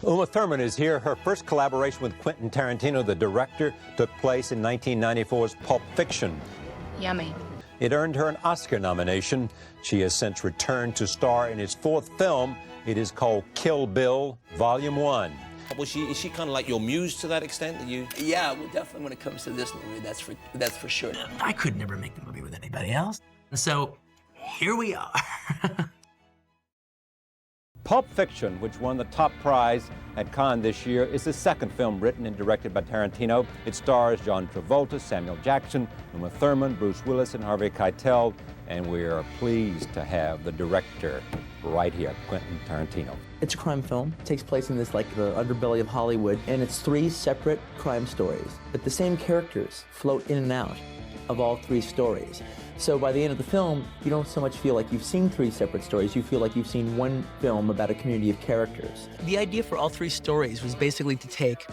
Uma Thurman is here. Her first collaboration with Quentin Tarantino, the director, took place in 1994's Pulp Fiction. Yummy. It earned her an Oscar nomination. She has since returned to star in his fourth film. It is called Kill Bill, Volume 1. Is she kind of like your muse to that extent? That you? Yeah, well, definitely when it comes to this movie, that's for sure. I could never make the movie with anybody else. And so, here we are. Pulp Fiction, which won the top prize at Cannes this year, is the second film written and directed by Tarantino. It stars John Travolta, Samuel Jackson, Uma Thurman, Bruce Willis, and Harvey Keitel. And we are pleased to have the director right here, Quentin Tarantino. It's a crime film. It takes place in this, like, the underbelly of Hollywood, and it's three separate crime stories. But the same characters float in and out of all three stories. So by the end of the film, you don't so much feel like you've seen three separate stories, you feel like you've seen one film about a community of characters. The idea for all three stories was basically to take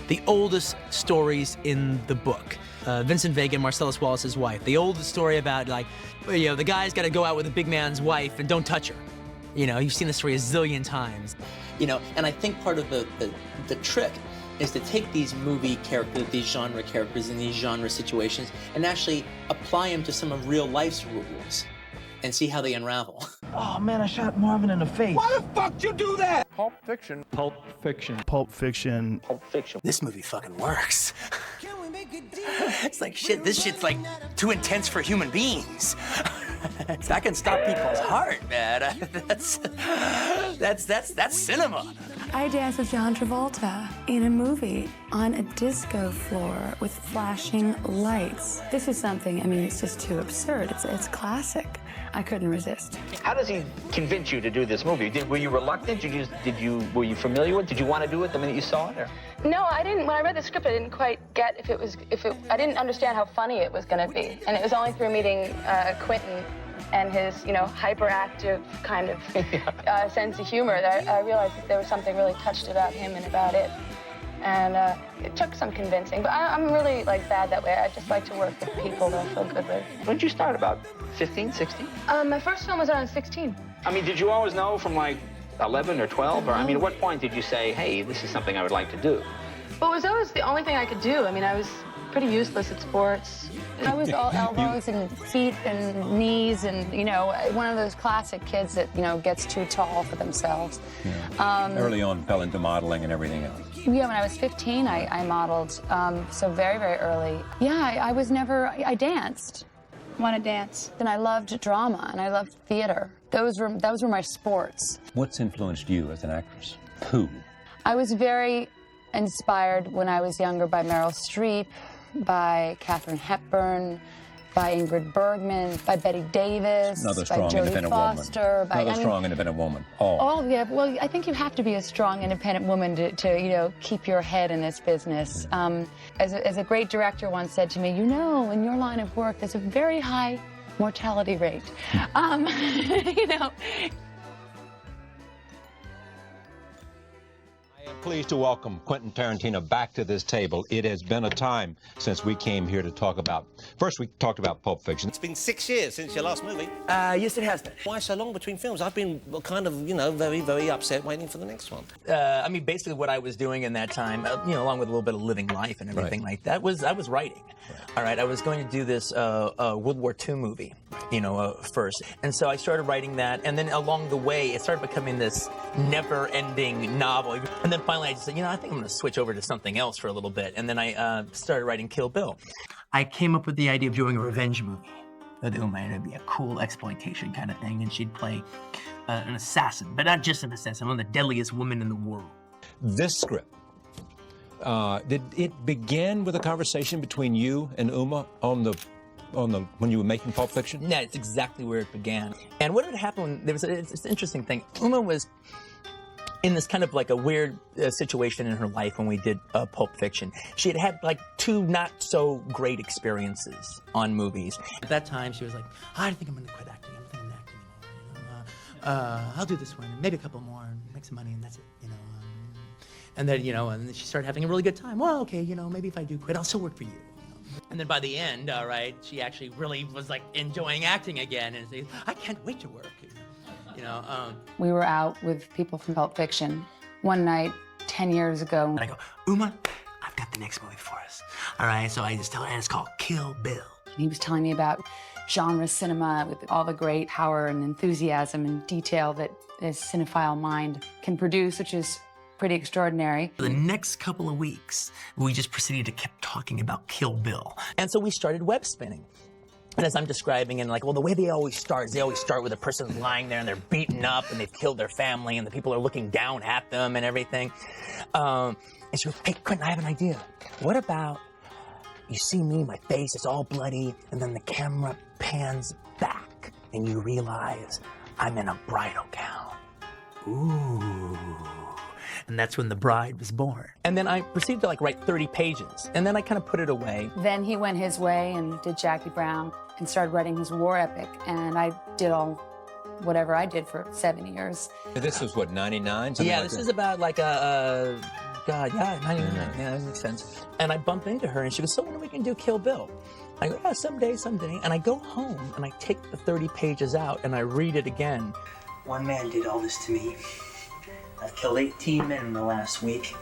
the oldest stories in the book. Vincent Vega and Marcellus Wallace's wife. The oldest story about, like, you know, the guy's got to go out with a big man's wife and don't touch her. You know, you've seen the story a zillion times. You know, and I think part of the trick is to take these movie characters, these genre characters in these genre situations, and actually apply them to some of real life's rules and see how they unravel. Oh man, I shot Marvin in the face. Why the fuck did you do that? Pulp Fiction. Pulp Fiction. Pulp Fiction. Pulp Fiction. This movie fucking works. It's like, shit, this shit's like too intense for human beings. I can stop people's heart, man. That's cinema. I danced with John Travolta in a movie on a disco floor with flashing lights. This is something, I mean, it's just too absurd. It's classic. I couldn't resist. How does he convince you to do this movie? Were you reluctant? Were you familiar with it? Did you want to do it the minute you saw it? Or? No, I didn't. When I read the script, I didn't quite get I didn't understand how funny it was going to be. And it was only through meeting Quentin and his, you know, hyperactive kind of sense of humor that I realized that there was something really touched about him and about it. And it took some convincing, but I'm really, like, bad that way. I just like to work with people that I feel good with. When did you start, about 15, 16? My first film was around 16. I mean, did you always know from, like, 11 or 12? Or, I mean, at what point did you say, hey, this is something I would like to do? Well, it was always the only thing I could do. I mean, I was pretty useless at sports. I was all elbows and feet and knees and, you know, one of those classic kids that, you know, gets too tall for themselves. Yeah. Early on, fell into modeling and everything else. Yeah, when I was 15, I modeled, so very, very early. Yeah, I danced. Want to dance. And I loved drama, and I loved theater. Those were my sports. What's influenced you as an actress? Who? I was very inspired when I was younger by Meryl Streep, by Katharine Hepburn, by Ingrid Bergman, by Betty Davis, Another strong, by Jodie independent Foster. Woman. Another strong, independent woman. Yeah, well, I think you have to be a strong, independent woman to you know, keep your head in this business. As a great director once said to me, you know, in your line of work, there's a very high mortality rate. You know. Pleased to welcome Quentin Tarantino back to this table. It has been a time since we came here to talk about, first we talked about Pulp Fiction. It's been 6 years since your last movie. Yes, it has been. Why so long between films? I've been kind of, you know, very, very upset waiting for the next one. I mean, basically what I was doing in that time, you know, along with a little bit of living life and everything like that, I was writing. All right, I was going to do this World War II movie, you know, first. And so I started writing that, and then along the way, it started becoming this never-ending novel. And then finally I just said, you know, I think I'm going to switch over to something else for a little bit. And then I started writing Kill Bill. I came up with the idea of doing a revenge movie with Uma, and it'd be a cool exploitation kind of thing, and she'd play an assassin, but not just an assassin, one of the deadliest women in the world. This script, did it begin with a conversation between you and Uma when you were making Pulp Fiction? Yeah, it's exactly where it began. And what had happened, it's an interesting thing. Uma was in this kind of like a weird situation in her life when we did Pulp Fiction. She had had like 2 not so great experiences on movies. At that time, she was like, I think I'm going to quit acting. I'm thinking of acting anymore. You know, I'll do this one, and maybe a couple more, and make some money, and that's it. You know. And then, you know, and then she started having a really good time. Well, okay, you know, maybe if I do quit, I'll still work for you. And then by the end, all right, she actually really was like enjoying acting again, and said, I can't wait to work. You know. We were out with people from Pulp Fiction one night, 10 years ago. And I go, Uma, I've got the next movie for us. All right, so I just tell her, and it's called Kill Bill. He was telling me about genre cinema with all the great power and enthusiasm and detail that a cinephile mind can produce, which is pretty extraordinary. For the next couple of weeks, we just proceeded to keep talking about Kill Bill. And so we started web spinning. And as I'm describing, and like, well, the way they always start is they always start with a person lying there and they're beaten up and they've killed their family and the people are looking down at them and everything. And she goes, hey, Quentin, I have an idea. What about you see me, my face is all bloody, and then the camera pans back and you realize I'm in a bridal gown. Ooh. And that's when the bride was born. And then I proceeded to like write 30 pages. And then I kind of put it away. Then he went his way and did Jackie Brown and started writing his war epic. And I did all whatever I did for 7 years. This was what, 99? Yeah, this is about like a God, yeah, 99. Yeah, that makes sense. And I bump into her and she goes, so when are we gonna do Kill Bill? I go, oh, someday. And I go home and I take the 30 pages out and I read it again. One man did all this to me. I've killed 18 men in the last week.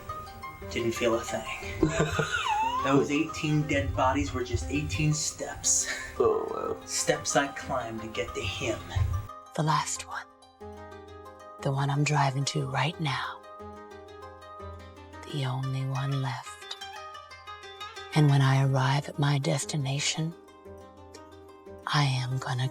Didn't feel a thing. Those 18 dead bodies were just 18 steps. Oh, wow. Steps I climbed to get to him. The last one. The one I'm driving to right now. The only one left. And when I arrive at my destination, I'm gonna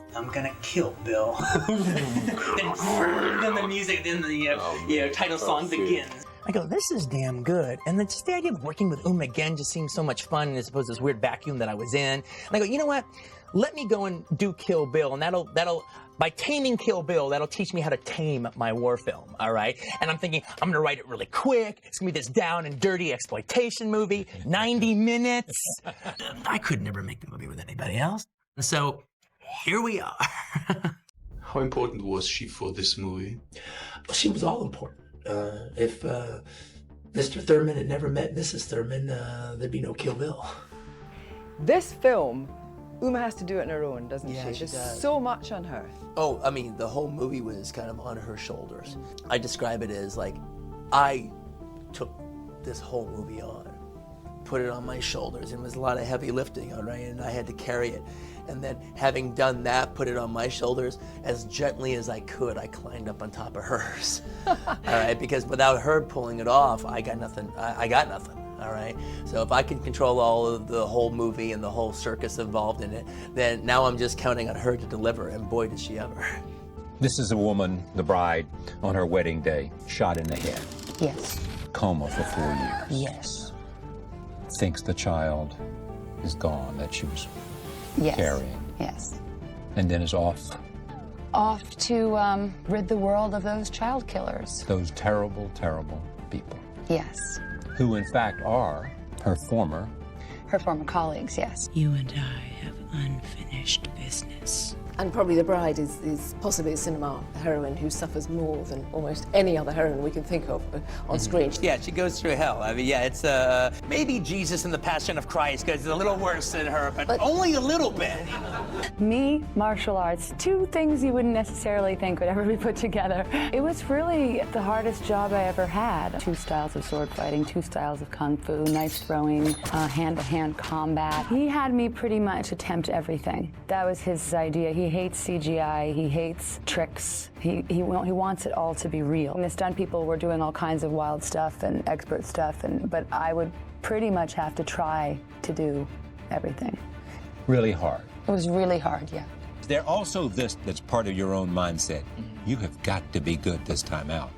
kill Bill. then the music, then the title song begins. I go, this is damn good. And then just the idea of working with Uma again just seemed so much fun, and I suppose this weird vacuum that I was in. And I go, you know what? Let me go and do Kill Bill, and that'll by taming Kill Bill, that'll teach me how to tame my war film, all right? And I'm thinking, I'm gonna write it really quick. It's gonna be this down and dirty exploitation movie, 90 minutes. I could never make the movie with anybody else. And so here we are. How important was she for this movie? Well, she was all important. If Mr. Thurman had never met Mrs. Thurman, there'd be no Kill Bill. This film, Uma has to do it on her own, doesn't Yeah, she? she There's does. so much on her. Oh, I mean, the whole movie was kind of on her shoulders. I describe it as like, I took this whole movie on, put it on my shoulders, and it was a lot of heavy lifting, all right, and I had to carry it. And then having done that, put it on my shoulders, as gently as I could, I climbed up on top of hers, all right, because without her pulling it off, I got nothing, I got nothing. All right, so if I can control all of the whole movie and the whole circus involved in it, then now I'm just counting on her to deliver, and boy, did she ever. This is a woman, the bride, on her wedding day, shot in the head. Yes. Coma for 4 years. Yes. Thinks the child is gone, that she was carrying. Yes. And then is off. Off to rid the world of those child killers. Those terrible, terrible people. Yes. Who, in fact, are her former colleagues, yes. You and I have unfinished business. And probably the bride is possibly a cinema heroine who suffers more than almost any other heroine we can think of on screen. Yeah, she goes through hell. I mean, yeah, it's maybe Jesus in the Passion of Christ, because it's a little worse than her, but only a little bit. Me, martial arts, two things you wouldn't necessarily think would ever be put together. It was really the hardest job I ever had. 2 styles of sword fighting, 2 styles of kung fu, knife throwing, hand-to-hand combat. He had me pretty much attempt everything. That was his idea. He hates CGI, he hates tricks. He wants it all to be real. And the stunt people were doing all kinds of wild stuff and expert stuff, but I would pretty much have to try to do everything. really hard. It was really hard, yeah. There's also this that's part of your own mindset. You have got to be good this time out.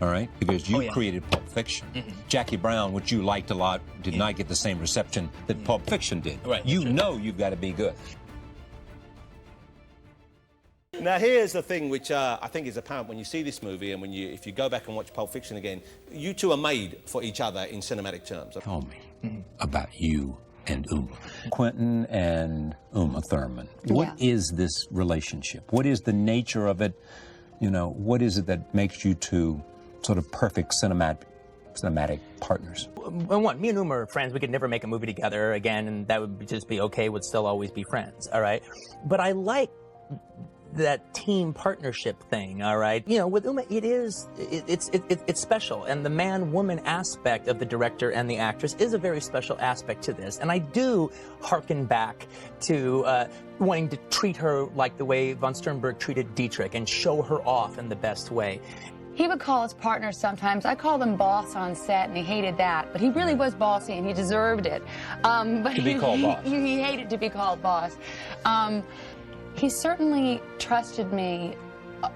All right? Because you created Pulp Fiction. Jackie Brown, which you liked a lot, did not get the same reception that Pulp Fiction did. Right. You know you've got to be good. Now here's the thing which I think is apparent when you see this movie and if you go back and watch Pulp Fiction again, you two are made for each other in cinematic terms. Tell me about you and Uma. Quentin and Uma Thurman. What is this relationship? What is the nature of it? You know, what is it that makes you two sort of perfect cinematic partners? Well, one, me and Uma are friends. We could never make a movie together again, and that would just be okay. We'd still always be friends, all right? But I like that team partnership thing, all right? You know, with Uma, it's special, and the man-woman aspect of the director and the actress is a very special aspect to this, and I do hearken back to wanting to treat her like the way von Sternberg treated Dietrich and show her off in the best way. He would call his partners sometimes. I called him boss on set, and he hated that. But he really was bossy, and he deserved it. But to be called boss. He hated to be called boss. He certainly trusted me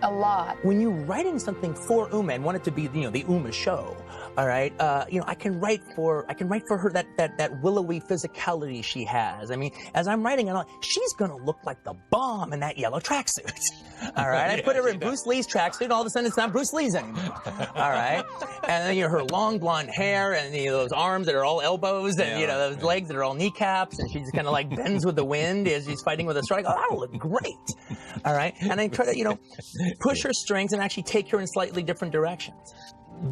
a lot. When you're writing something for Uma and want it to be, you know, the Uma show, all right, you know, I can write for her that willowy physicality she has. I mean, as I'm writing it, she's gonna look like the bomb in that yellow tracksuit. All right, I put her in Bruce Lee's tracksuit, and all of a sudden it's not Bruce Lee's anymore. All right, and then, you know, her long blonde hair, and, you know, those arms that are all elbows, and, you know, those legs that are all kneecaps, and she just kind of like bends with the wind as she's fighting with a sword. I go, that'll look great. All right, and I try to, you know, push her strengths and actually take her in slightly different directions.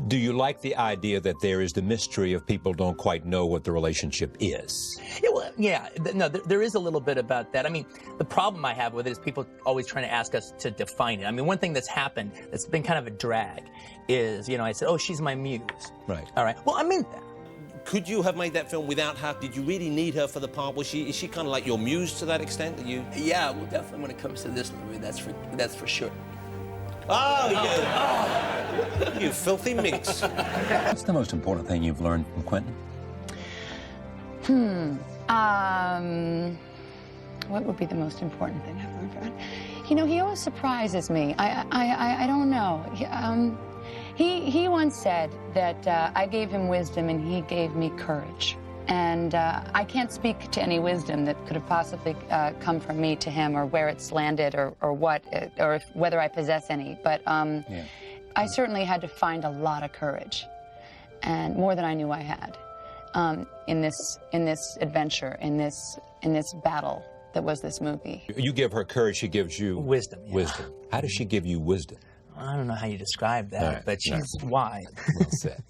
Do you like the idea that there is the mystery of people don't quite know what the relationship is? Yeah, well, yeah, no, there is a little bit about that. I mean, the problem I have with it is people always trying to ask us to define it. I mean, one thing that's happened that's been kind of a drag is, you know, I said, oh, she's my muse. Right. All right. Well, I meant that. Could you have made that film without her? Did you really need her for the part? Is she kind of like your muse to that extent? That you? Yeah, well, definitely when it comes to this movie, that's for sure. Oh, you filthy minx. What's the most important thing you've learned from Quentin? What would be the most important thing I've learned from him? You know, he always surprises me. I don't know. He once said that I gave him wisdom and he gave me courage. And I can't speak to any wisdom that could have possibly come from me to him, or where it's landed, or what, or whether I possess any. But I certainly had to find a lot of courage, and more than I knew I had, in this adventure, in this battle that was this movie. You give her courage; she gives you wisdom. Yeah. Wisdom. How does she give you wisdom? I don't know how you describe that, but she's wise. Well said.